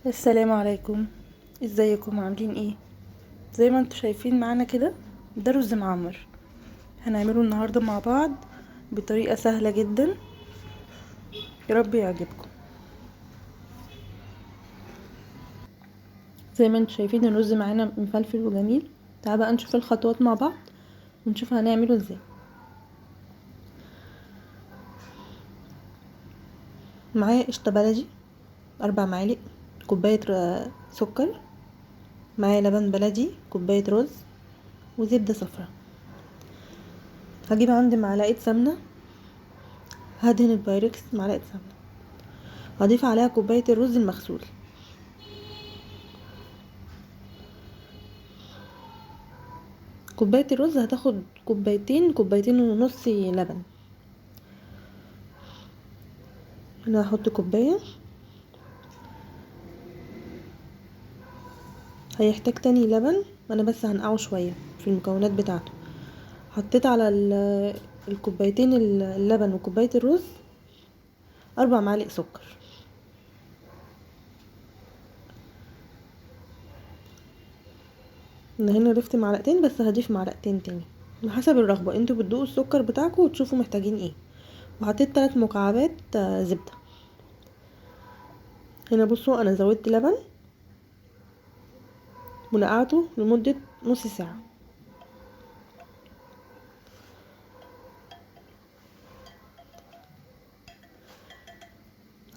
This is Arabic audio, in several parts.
السلام عليكم. ازيكم عاملين ايه؟ زي ما انتوا شايفين معانا كده، ده رز معمر. هنعمله النهارده مع بعض بطريقه سهله جدا. يا رب يعجبكم. زي ما انتوا شايفين الرز معانا مفلفل وجميل. تعالوا بقى نشوف الخطوات مع بعض ونشوف هنعمله ازاي. معايا قشطه بلدي 4 معالق، كوبايه سكر، معايا لبن بلدي، كوبايه رز، وزبده صفرا. هجيب عندي معلقه سمنه، هدهن البايركس معلقه سمنه، هضيف عليها كوبايه الرز المغسول. كوبايه الرز هتاخد كوبايتين ونص لبن. انا هحط كوبايه، هيحتاج تاني لبن. انا بس هنقعه شويه في المكونات بتاعته. حطيت على الكوبايتين اللبن وكوبايه الرز 4 معالق سكر. انا هنا ضفت معلقتين بس، هضيف معلقتين تاني على حسب الرغبه. انتوا بتدوقوا السكر بتاعكم وتشوفوا محتاجين ايه. وحطيت 3 مكعبات زبده. هنا بصوا انا زودت لبن ونقعته لمده نص ساعه.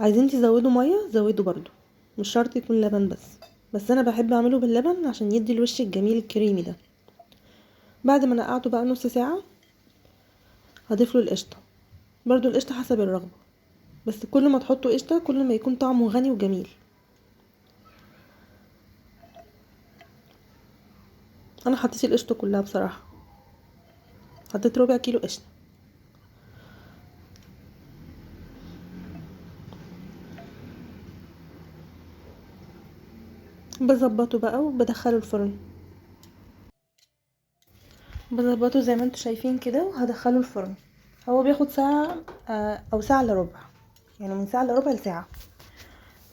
عايزين تزودوا ميه زودوا برضو، مش شرط يكون لبن بس انا بحب اعمله باللبن عشان يدي الوش الجميل الكريمي ده. بعد ما نقعته بقى نص ساعه هضيف له القشطه. برضو القشطه حسب الرغبه، بس كل ما تحطوا قشطه كل ما يكون طعمه غني وجميل. انا حطيت القشطه كلها بصراحه، حطيت ربع كيلو قشطه. بظبطه بقى وبدخله الفرن. بظبطه زي ما انتوا شايفين كده وهدخله الفرن. هو بياخد ساعه او ساعه الا ربع، يعني من ساعه الا ربع لساعه.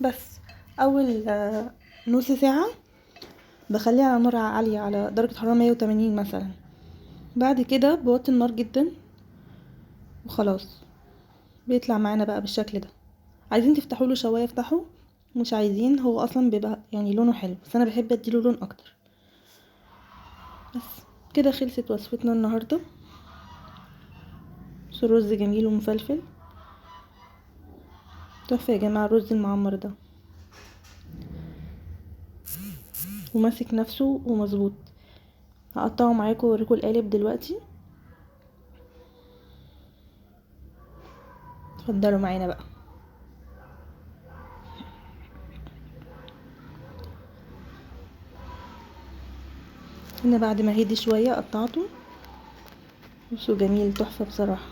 بس اول نص ساعه بخليه على نار عاليه على درجه حراره 180 مثلا. بعد كده بوطي النار جدا وخلاص. بيطلع معانا بقى بالشكل ده. عايزين تفتحوا له شوايه افتحوا، مش عايزين هو اصلا بيبقى يعني لونه حلو، بس انا بحب اديله لون اكتر. بس كده خلصت وصفتنا النهارده. رز جميل ومفلفل تحفه يا جماعه. الرز المعمر ده وماسك نفسه ومظبوط. هقطعه معاكم واوريكم القالب دلوقتي. اتفضلوا معانا بقى. هنا بعد ما هدي شويه قطعته. بصوا جميل تحفه بصراحه.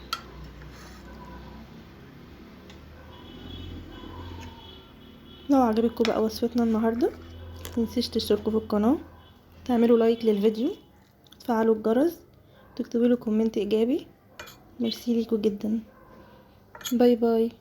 لو عجبتكم بقى وصفتنا النهارده متنسيش تشتركوا في القناه، تعملوا لايك للفيديو، تفعلوا الجرس، تكتبوا له كومنت ايجابي. ميرسي ليكوا جدا. باي باي.